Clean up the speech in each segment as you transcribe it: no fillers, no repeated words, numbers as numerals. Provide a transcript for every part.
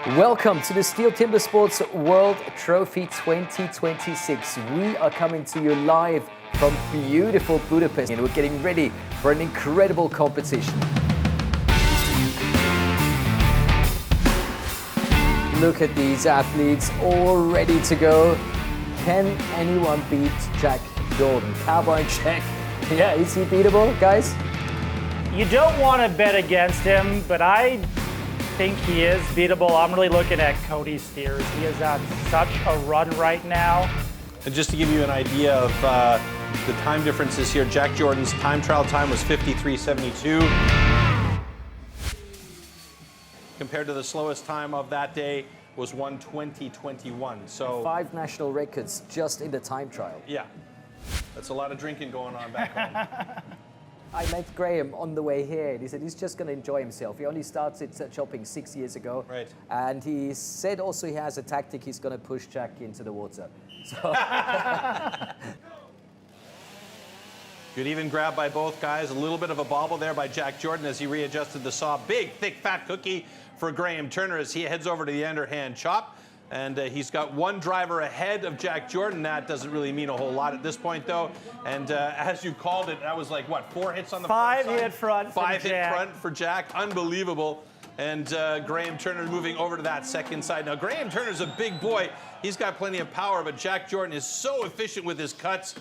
Welcome to the STIHL TIMBERSPORTS World Trophy 2026. We are coming to you live from beautiful Budapest and we're getting ready for an incredible competition. Look at these athletes all ready to go. Can anyone beat Jack Jordan? Cowboy Jack, yeah, is he beatable, guys? You don't want to bet against him, but I think he is beatable. I'm really looking at Kody Steers. He is on such a run right now. And just to give you an idea of the time differences here, Jack Jordan's time trial time was 53.72. Compared to the slowest time of that day was 1:20.21. So 5 national records just in the time trial. yeah, that's a lot of drinking going on back home. I met Graham on the way here, and he said he's just going to enjoy himself. He only started chopping 6 years ago. Right. And he said also he has a tactic, he's going to push Jack into the water. So Good even grab by both guys. A little bit of a bobble there by Jack Jordan as he readjusted the saw. Big, thick, fat cookie for Graham Turner as he heads over to the underhand chop. And he's got one driver ahead of Jack Jordan. That doesn't really mean a whole lot at this point, though. And as you called it, that was like, what, 4 hits on the front side? 5 hit front. 5 hit front for Jack. Unbelievable. And Graham Turner moving over to that second side. Now, Graham Turner's a big boy. He's got plenty of power, but Jack Jordan is so efficient with his cuts.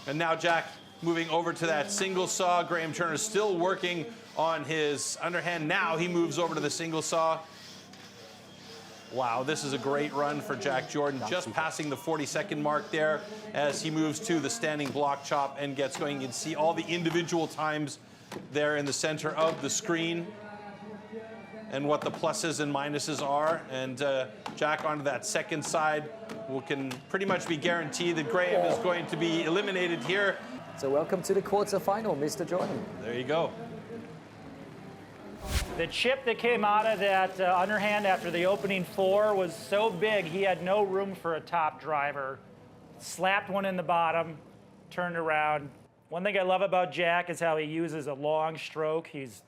And now Jack moving over to that single saw. Graham Turner still working on his underhand. Now he moves over to the single saw. Wow, this is a great run for Jack Jordan, just passing the 40-second mark there as he moves to the standing block chop and gets going. You can see all the individual times there in the center of the screen and what the pluses and minuses are. And Jack onto that second side. We can pretty much be guaranteed that Graham is going to be eliminated here. So welcome to the quarterfinal, Mr. Jordan. There you go. The chip that came out of that underhand after the opening 4 was so big, he had no room for a top driver. Slapped one in the bottom, turned around. One thing I love about Jack is how he uses a long stroke. He's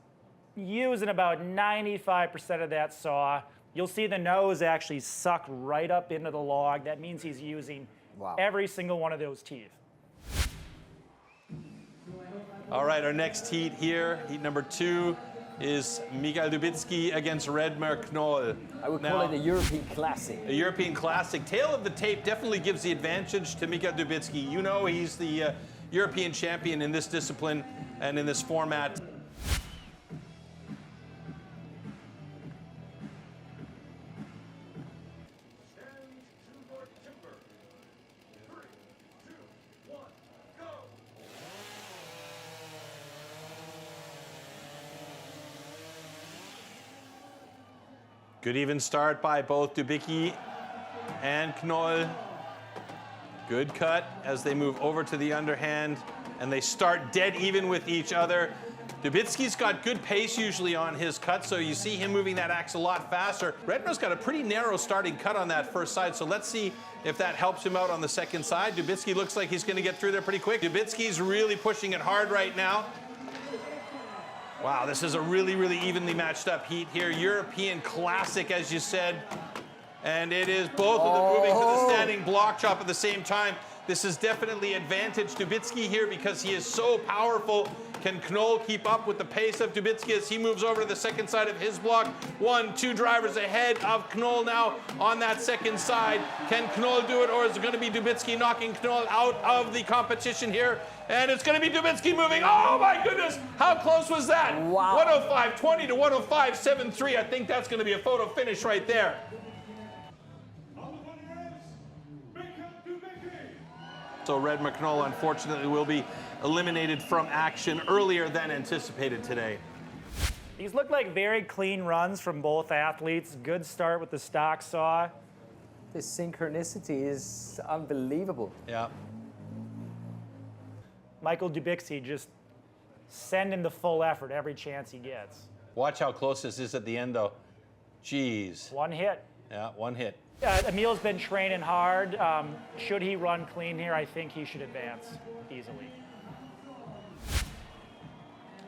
using about 95% of that saw. You'll see the nose actually suck right up into the log. That means he's using every single one of those teeth. All right, our next heat here, heat number 2, is Michael Dubicki against Redmer Knoll. I would call it a European classic. A European classic. Tail of the tape definitely gives the advantage to Michael Dubicki. You know he's the European champion in this discipline and in this format. Good even start by both Dubicki and Knoll. Good cut as they move over to the underhand and they start dead even with each other. Dubicki's got good pace usually on his cut, so you see him moving that axe a lot faster. Redmer's got a pretty narrow starting cut on that first side, so let's see if that helps him out on the second side. Dubicki looks like he's going to get through there pretty quick. Dubicki's really pushing it hard right now. Wow, this is a really, really evenly matched up heat here. European classic, as you said. And it is both of them moving to the standing block chop at the same time. This is definitely advantage Dubicki here because he is so powerful. Can Knoll keep up with the pace of Dubicki as he moves over to the second side of his block? 1, 2 drivers ahead of Knoll now on that second side. Can Knoll do it, or is it going to be Dubicki knocking Knoll out of the competition here? And it's going to be Dubicki moving. Oh my goodness, how close was that? Wow. 105.20 to 105.73. I think that's going to be a photo finish right there. So Redmer Knoll, unfortunately, will be eliminated from action earlier than anticipated today. These look like very clean runs from both athletes. Good start with the stock saw. The synchronicity is unbelievable. Yeah. Michael Dubicki just sending the full effort every chance he gets. Watch how close this is at the end, though. Jeez. 1 hit. Yeah, 1 hit. Emil's been training hard. Should he run clean here, I think he should advance easily.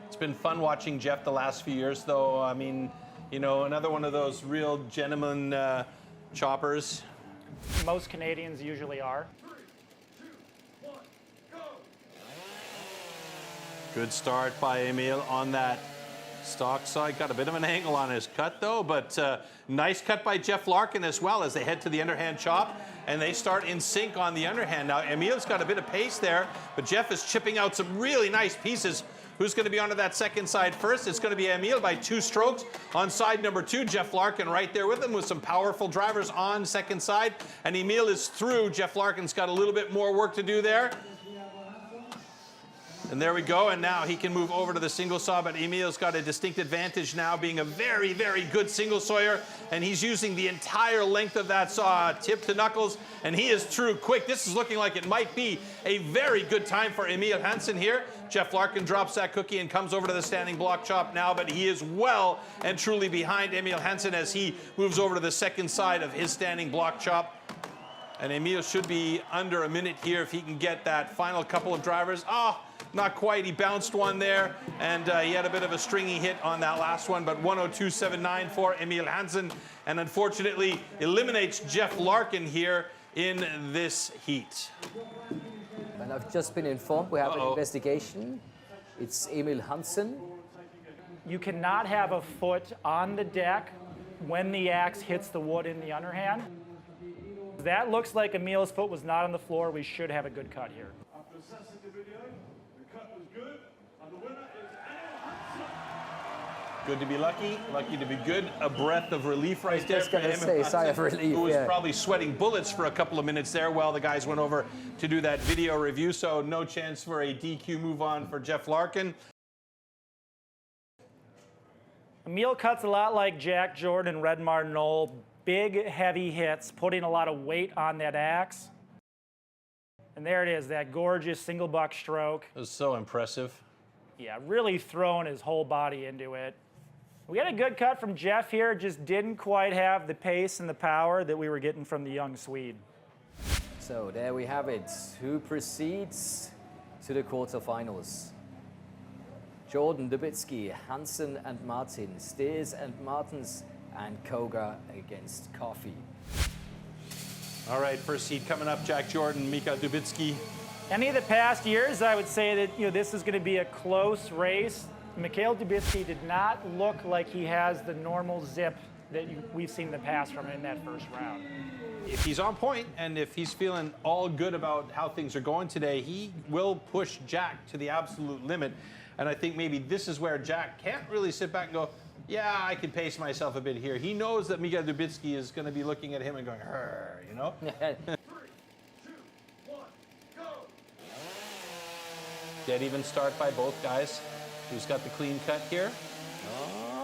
It's been fun watching Jeff the last few years, though. I mean, You know, another one of those real gentleman choppers. Most Canadians usually are. Good start by Emil on that stock side. Got a bit of an angle on his cut though, but nice cut by Jeff Larkin as well as they head to the underhand chop and they start in sync on the underhand. Now Emil's got a bit of pace there, but Jeff is chipping out some really nice pieces. Who's going to be onto that second side first? It's going to be Emil by 2 strokes on side number 2. Jeff Larkin right there with him with some powerful drivers on second side. And Emil is through. Jeff Larkin's got a little bit more work to do there. And there we go, and now he can move over to the single saw, but Emil's got a distinct advantage now, being a very, very good single sawyer, and he's using the entire length of that saw, tip to knuckles, and he is through quick. This is looking like it might be a very good time for Emil Hansen here. Jeff Larkin drops that cookie and comes over to the standing block chop now, but he is well and truly behind Emil Hansen as he moves over to the second side of his standing block chop. And Emil should be under a minute here if he can get that final couple of drivers. Oh, not quite. He bounced one there, and he had a bit of a stringy hit on that last one, but 102.79 for Emil Hansen, and unfortunately eliminates Jeff Larkin here in this heat. And I've just been informed we have an investigation. It's Emil Hansen. You cannot have a foot on the deck when the axe hits the wood in the underhand. That looks like Emil's foot was not on the floor. We should have a good cut here. After assessing the video, the cut was good, and the winner is Emil Hansen. Good to be lucky, lucky to be good. A breath of relief right there. Just gonna say, sigh of relief, who was yeah. probably sweating bullets for a couple of minutes there while the guys went over to do that video review. So no chance for a DQ move on for Jeff Larkin. Emil cuts a lot like Jack Jordan and Redmar Knoll. Big, heavy hits, putting a lot of weight on that axe. And there it is, that gorgeous single buck stroke. It was so impressive. Yeah, really throwing his whole body into it. We had a good cut from Jeff here, just didn't quite have the pace and the power that we were getting from the young Swede. So there we have it. Who proceeds to the quarterfinals? Jordan, Dubitsky, Hansen and Martin, Steers and Martins, and Cogar against Coffey. All right, first seed coming up, Jack Jordan, Mika Dubitsky. Any of the past years, I would say that this is going to be a close race. Mikhail Dubitsky did not look like he has the normal zip that we've seen in the past from him in that first round. If he's on point and if he's feeling all good about how things are going today, he will push Jack to the absolute limit. And I think maybe this is where Jack can't really sit back and go, yeah, I can pace myself a bit here. He knows that Mika Dubitsky is going to be looking at him and going, "Hurr," you know? 3, 2, 1, go! Dead even start by both guys. Who's got the clean cut here?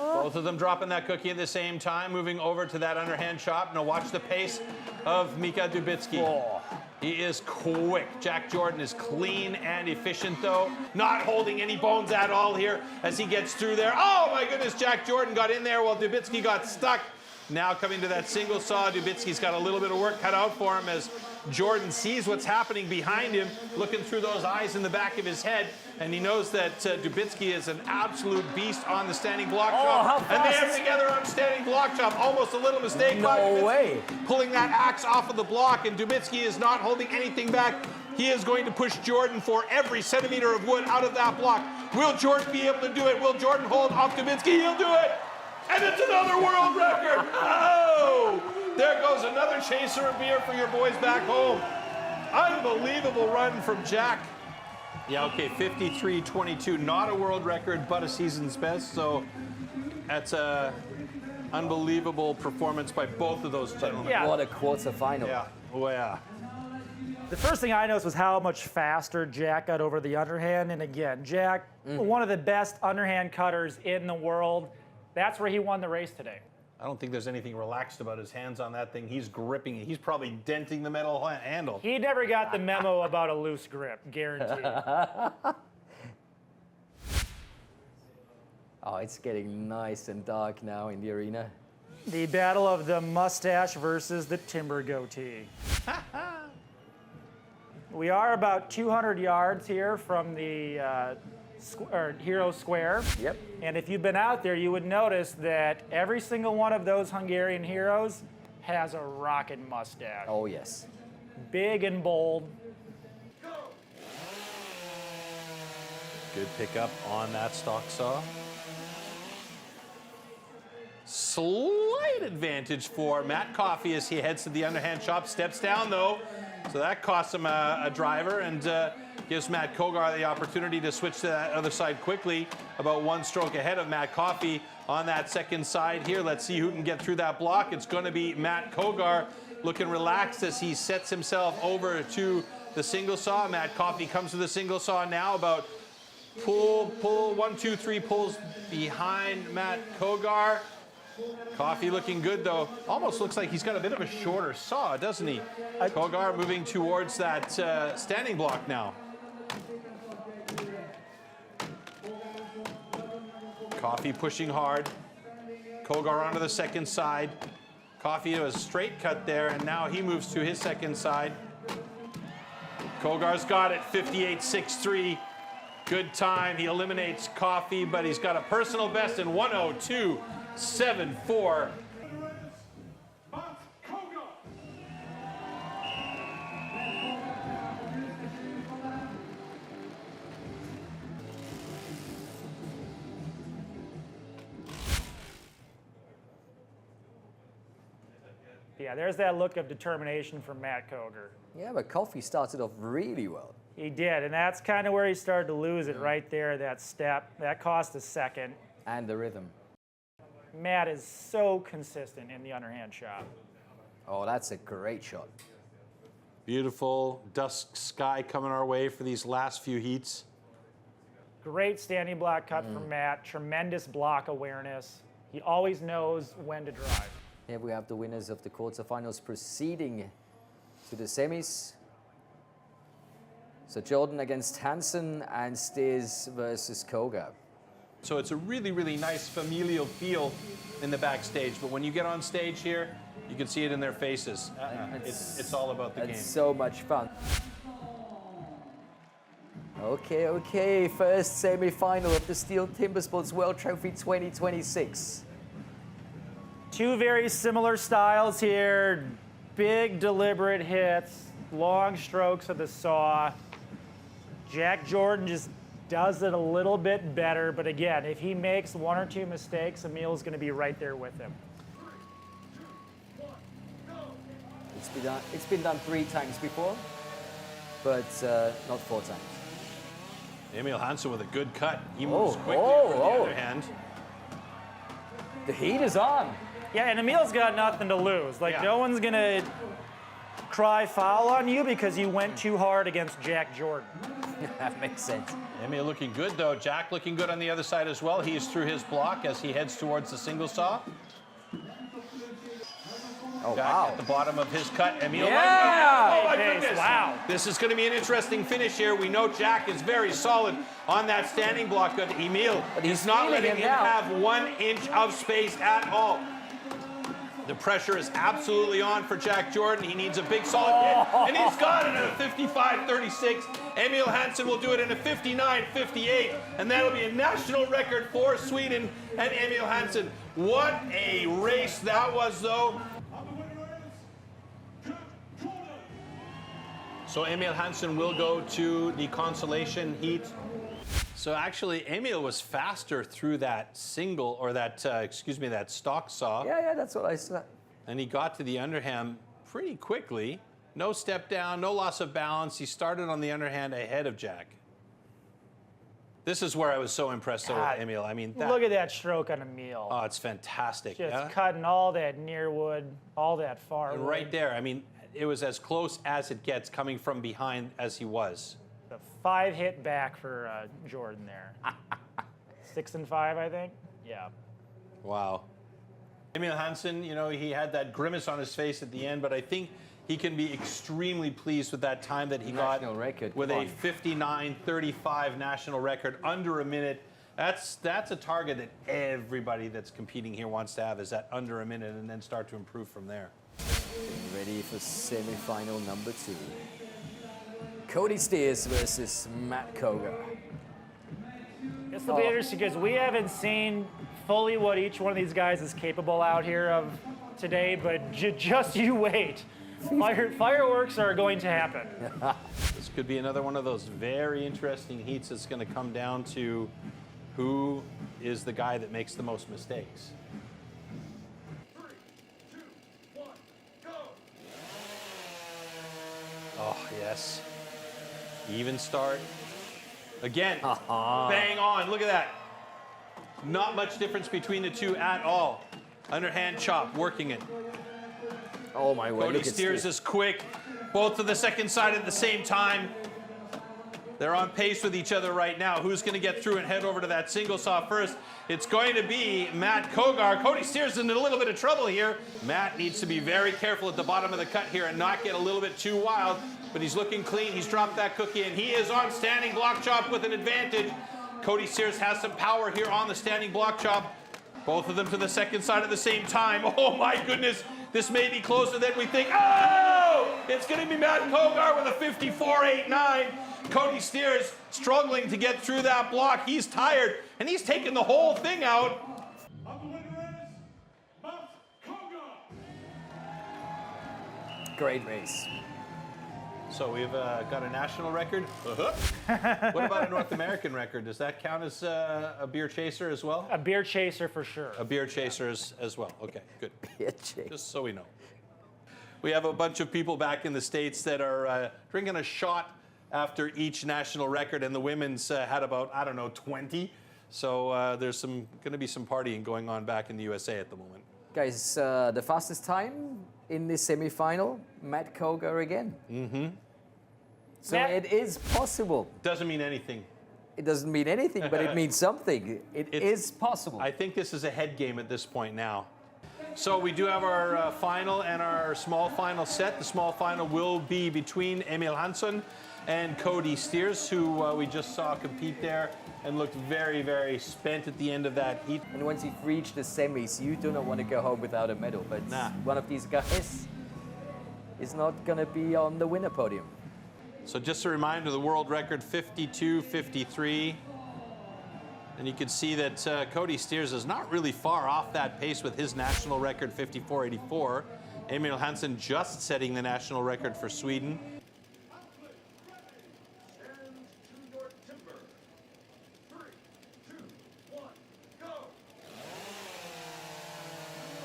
Both of them dropping that cookie at the same time, moving over to that underhand chop. Now watch the pace of Mika Dubitsky. Oh. He is quick. Jack Jordan is clean and efficient, though. Not holding any bones at all here as he gets through there. Oh, my goodness, Jack Jordan got in there while Dubitsky got stuck. Now coming to that single saw, Dubitsky's got a little bit of work cut out for him as Jordan sees what's happening behind him, looking through those eyes in the back of his head, and he knows that Dubitsky is an absolute beast on the standing block chop. how And they fast? have together on standing block chop. Almost a little mistake. No by Dubitsky, way. pulling that axe off of the block, and Dubitsky is not holding anything back. He is going to push Jordan for every centimeter of wood out of that block. Will Jordan be able to do it? Will Jordan hold off Dubitsky? He'll do it. And it's another world record. Oh, there goes another chaser of beer for your boys back home. Unbelievable run from Jack. Yeah, okay, 53.22. Not a world record, but a season's best. So that's a unbelievable performance by both of those gentlemen. Yeah. What a quarterfinal. Yeah. Oh, yeah. The first thing I noticed was how much faster Jack got over the underhand. And again, Jack, one of the best underhand cutters in the world. That's where he won the race today. I don't think there's anything relaxed about his hands on that thing. He's gripping it. He's probably denting the metal handle. He never got the memo about a loose grip, guaranteed. Oh, it's getting nice and dark now in the arena. The battle of the mustache versus the timber goatee. We are about 200 yards here from the hero square. Yep. And if you've been out there, you would notice that every single one of those Hungarian heroes has a rocket mustache. Oh, yes. Big and bold. Good pickup on that stock saw. Slight advantage for Matt Coffey as he heads to the underhand chop. Steps down though, so that costs him a driver and gives Matt Cogar the opportunity to switch to that other side quickly. About one stroke ahead of Matt Coffey on that second side here. Let's see who can get through that block. It's going to be Matt Cogar, looking relaxed as he sets himself over to the single saw. Matt Coffey comes to the single saw now, about pull, 1, 2, 3 pulls behind Matt Cogar. Coffey looking good though. Almost looks like he's got a bit of a shorter saw, doesn't he? Cogar moving towards that standing block now. Coffey pushing hard. Cogar onto the second side. Coffey to a straight cut there, and now he moves to his second side. Cogar's got it, 58.63. Good time. He eliminates Coffey, but he's got a personal best in 1:02.74. Matt Cogar. Yeah, there's that look of determination from Matt Cogar. Yeah, but Coffey started off really well. He did, and that's kind of where he started to lose it right there, that step. That cost a second. And the rhythm. Matt is so consistent in the underhand chop. Oh, that's a great shot. Beautiful dusk sky coming our way for these last few heats. Great standing block cut from Matt. Tremendous block awareness. He always knows when to drive. Here we have the winners of the quarterfinals proceeding to the semis. So Jordan against Hansen and Steers versus Cogar. So it's a really, really nice familial feel in the backstage. But when you get on stage here, you can see it in their faces. It's all about the game. It's so much fun. Okay. First semi-final of the STIHL TIMBERSPORTS World Trophy 2026. Two very similar styles here. Big, deliberate hits, long strokes of the saw. Jack Jordan just does it a little bit better, but again, if he makes one or two mistakes, Emil's going to be right there with him. It's been done 3 times before, but not 4 times. Emil Hansen with a good cut. He moves quickly oh, on the oh. other hand. The heat is on. Yeah, and Emil's got nothing to lose. Like, no one's going to cry foul on you because you went too hard against Jack Jordan. That makes sense. Emil looking good though. Jack looking good on the other side as well. He's through his block as he heads towards the single saw. Oh, Jack wow. at the bottom of his cut. Emil. Yeah! Oh my Pace, goodness. wow. This is going to be an interesting finish here. We know Jack is very solid on that standing block, but Emil is not feeling letting him him now. have 1 inch of space at all. The pressure is absolutely on for Jack Jordan. He needs a big solid hit, and he's got it at a 55.36. Emil Hansen will do it in a 59.58, and that'll be a national record for Sweden and Emil Hansen. What a race that was, though. And the winner is Jack Jordan. So Emil Hansen will go to the consolation heat. So actually, Emil was faster through that single, or that, that stock saw. Yeah, that's what I said. And he got to the underhand pretty quickly. No step down, no loss of balance. He started on the underhand ahead of Jack. This is where I was so impressed with God, Emil. I mean, Look at that stroke on Emil. oh, it's fantastic. Just Yeah? cutting all that near wood, all that far And wood. right there, I mean, it was as close as it gets coming from behind as he was. The 5 hit back for Jordan there. 6 and 5, I think. Yeah. Wow. Emil Hansen, you know, he had that grimace on his face at the end, but I think he can be extremely pleased with that time that he National got record, with come a on. 59.35 national record, under a minute. That's a target that everybody that's competing here wants to have, is that under a minute, and then start to improve from there. Getting ready for semi-final number 2. Kody Steers versus Matt Cogar. This will be interesting because we haven't seen fully what each one of these guys is capable out here of today, but just you wait. Fireworks are going to happen. This could be another one of those very interesting heats that's going to come down to who is the guy that makes the most mistakes. 3, 2, 1, go! Oh, yes. Even start. Again, bang on. Look at that. Not much difference between the two at all. Underhand chop, working it. Oh my word. Kody Steers is quick. Both to the second side at the same time. They're on pace with each other right now. Who's going to get through and head over to that single saw first? It's going to be Matt Cogar. Kody Steers is in a little bit of trouble here. Matt needs to be very careful at the bottom of the cut here and not get a little bit too wild. But he's looking clean. He's dropped that cookie, and he is on standing block chop with an advantage. Kody Steers has some power here on the standing block chop. Both of them to the second side at the same time. Oh my goodness, this may be closer than we think. Oh! It's going to be Matt Cogar with a 54.89. Kody Steers struggling to get through that block. He's tired, and he's taking the whole thing out. And the winner is Matt Cogar. Great race. So we've got a national record. What about a North American record? Does that count as a beer chaser as well? A beer chaser for sure. A beer chaser as well. Okay, good. Beer chaser. Just so we know. We have a bunch of people back in the States that are drinking a shot after each national record, and the women's had about, I don't know, 20. So there's going to be some partying going on back in the USA at the moment. Guys, the fastest time in the semi-final, Matt Cogar again. Mm-hmm. So Matt, it is possible. Doesn't mean anything. It doesn't mean anything, but it means something. It is possible. I think this is a head game at this point now. So we do have our final and our small final set. The small final will be between Emil Hansson and Kody Steers, who we just saw compete there and looked very, very spent at the end of that heat. And once you've reached the semis, you do not want to go home without a medal. But Nah. one of these guys is not going to be on the winner podium. So just a reminder, the world record 52.53. And you can see that Kody Steers is not really far off that pace with his national record 54.84. Emil Hansson just setting the national record for Sweden.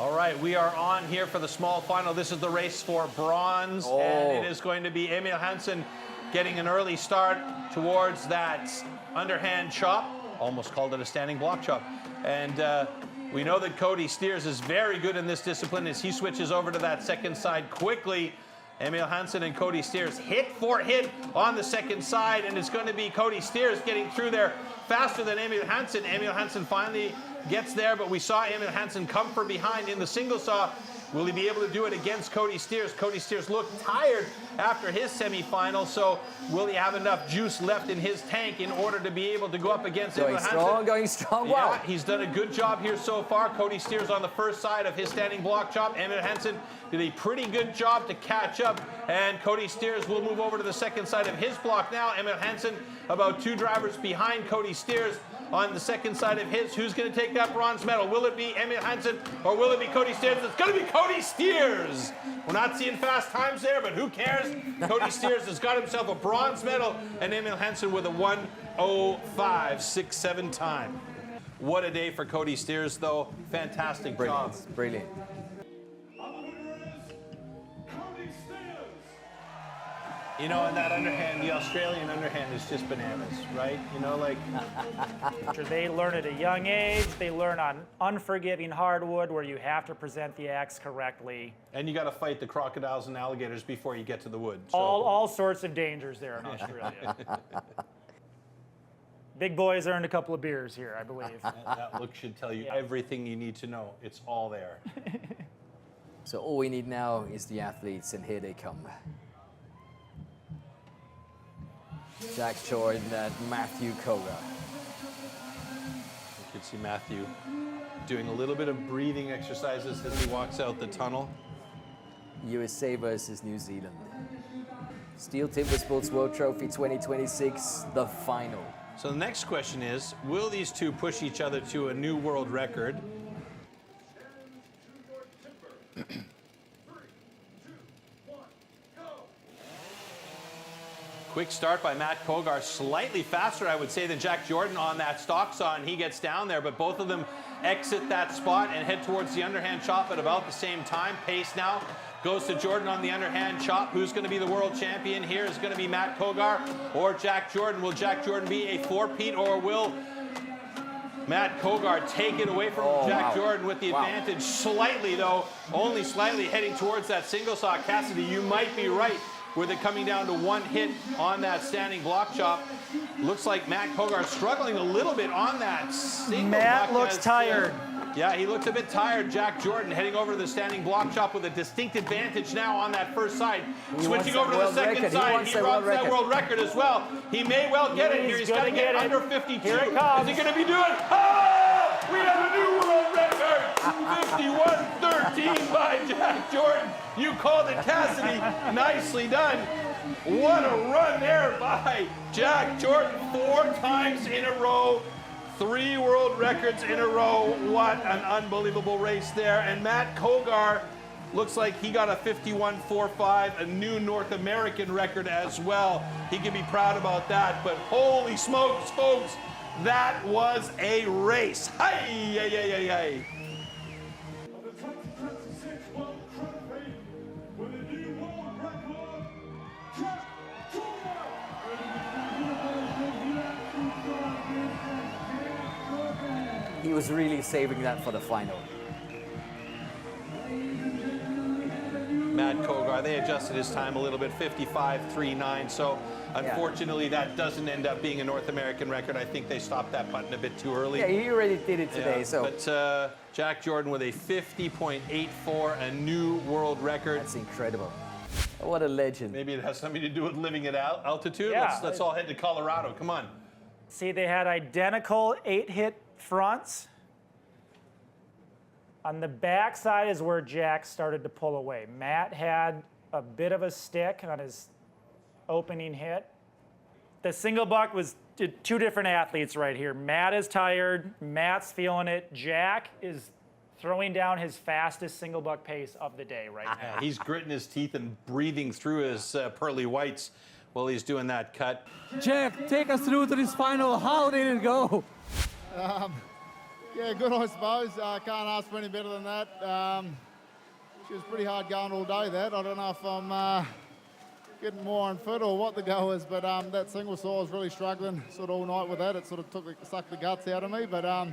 All right, we are on here for the small final. This is the race for bronze, and it is going to be Emil Hansson getting an early start towards that underhand chop. Almost called it a standing block chop. And we know that Kody Steers is very good in this discipline as he switches over to that second side quickly. Emil Hansson and Kody Steers hit for hit on the second side, and it's going to be Kody Steers getting through there faster than Emil Hansson. Emil Hansson finally gets there, but we saw Emil Hansson come from behind in the single saw. Will he be able to do it against Kody Steers? Kody Steers looked tired after his semifinal, so will he have enough juice left in his tank in order to be able to go up against Emil Hansson? Going strong, Yeah, wow. he's done a good job here so far. Kody Steers on the first side of his standing block chop. Emil Hansson did a pretty good job to catch up, and Kody Steers will move over to the second side of his block now. Emil Hansson about 2 drivers behind Kody Steers on the second side of his. Who's going to take that bronze medal? Will it be Emil Hansson or will it be Kody Steers? It's going to be Kody Steers. We're not seeing fast times there, but who cares? Kody Steers has got himself a bronze medal, and Emil Hansson with a 1:05.67 time. What a day for Kody Steers, though. Fantastic job. Brilliant. And the winner is Kody Steers. You know, in that underhand, the Australian underhand is just bananas, right? You know, like, They learn at a young age. They learn on unforgiving hardwood where you have to present the axe correctly. and you got to fight the crocodiles and alligators before you get to the wood. So. All sorts of dangers there in Australia. Big boys earned a couple of beers here, I believe. That look should tell you everything you need to know. It's all there. So all we need now is the athletes, and here they come. Jack Jordan and Matthew Cogar. You can see Matthew doing a little bit of breathing exercises as he walks out the tunnel. USA versus New Zealand. STIHL TIMBERSPORTS World Trophy 2026, the final. So the next question is, will these two push each other to a new world record? Quick start by Matt Cogar, slightly faster, I would say, than Jack Jordan on that stock saw, and he gets down there, but both of them exit that spot and head towards the underhand chop at about the same time. Pace now goes to Jordan on the underhand chop. Who's going to be the world champion here? Is going to be Matt Cogar or Jack Jordan? Will Jack Jordan be a four-peat, or will Matt Cogar take it away from Jack Jordan with the advantage? Slightly, though, only slightly heading towards that single saw. Cassidy, you might be right with it coming down to one hit on that standing block chop. Looks like Matt Cogar struggling a little bit on that single Matt block looks tired. Yeah, he looks a bit tired. Jack Jordan heading over to the standing block chop with a distinct advantage now on that first side. Switching over to the second side, he runs that world record as well. He may well get it here. He's got to get under 52. Here it comes. Is he going to be doing? Oh! We have a new world record! 51-13 by Jack Jordan. You called it, Cassidy. Nicely done. What a run there by Jack Jordan. 4 times in a row. 3 world records in a row. What an unbelievable race there. And Matt Cogar looks like he got a 51.45, a new North American record as well. He can be proud about that. But holy smokes, folks, that was a race. Hey, hey, hey, hey, hey. Of the 2026 World Trophy with a new world record, Jack Jordan. He was really saving that for the final. Matt Cogar, they adjusted his time a little bit, 55.39. So unfortunately, that doesn't end up being a North American record. I think they stopped that button a bit too early. Yeah, he already did it today. So, but Jack Jordan with a 50.84, a new world record. that's incredible. What a legend. Maybe it has something to do with living at altitude. Yeah. Let's all head to Colorado. Come on. See, they had identical 8-hit fronts. On the back side is where Jack started to pull away. Matt had a bit of a stick on his opening hit. The single buck was 2 different athletes right here. Matt is tired. Matt's feeling it. Jack is throwing down his fastest single buck pace of the day right now. He's gritting his teeth and breathing through his pearly whites while he's doing that cut. Jack, take us through to this final. How did it go? Yeah, good, I suppose. Can't ask for any better than that. She was pretty hard going all day, that. I don't know if I'm getting more unfit or what the go is, but that single saw was really struggling sort of all night with that. It sort of sucked the guts out of me, but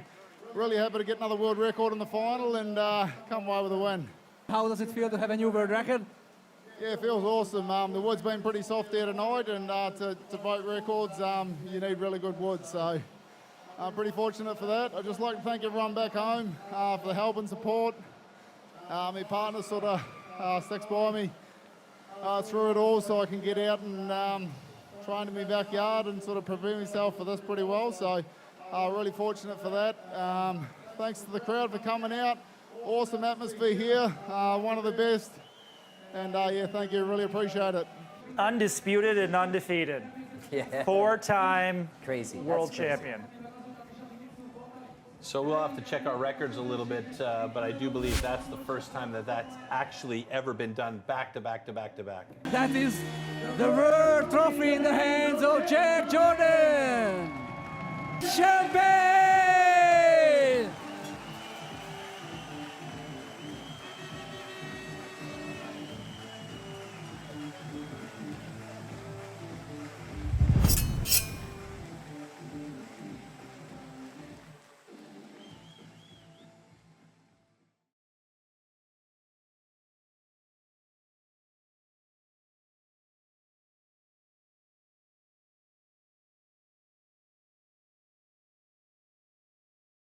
really happy to get another world record in the final and come away with a win. How does it feel to have a new world record? Yeah, it feels awesome. The wood's been pretty soft there tonight, and to break records, you need really good wood, so I'm pretty fortunate for that. I'd just like to thank everyone back home for the help and support. My partner sort of sticks by me through it all so I can get out and train in my backyard and sort of prepare myself for this pretty well. So really fortunate for that. Thanks to the crowd for coming out. Awesome atmosphere here, one of the best. And yeah, thank you, really appreciate it. Undisputed and undefeated. Yeah. 4-time Crazy. world That's crazy. champion. So we'll have to check our records a little bit, but I do believe that's the first time that that's actually ever been done back to back to back to back. That is the World Trophy in the hands of Jack Jordan. Champion!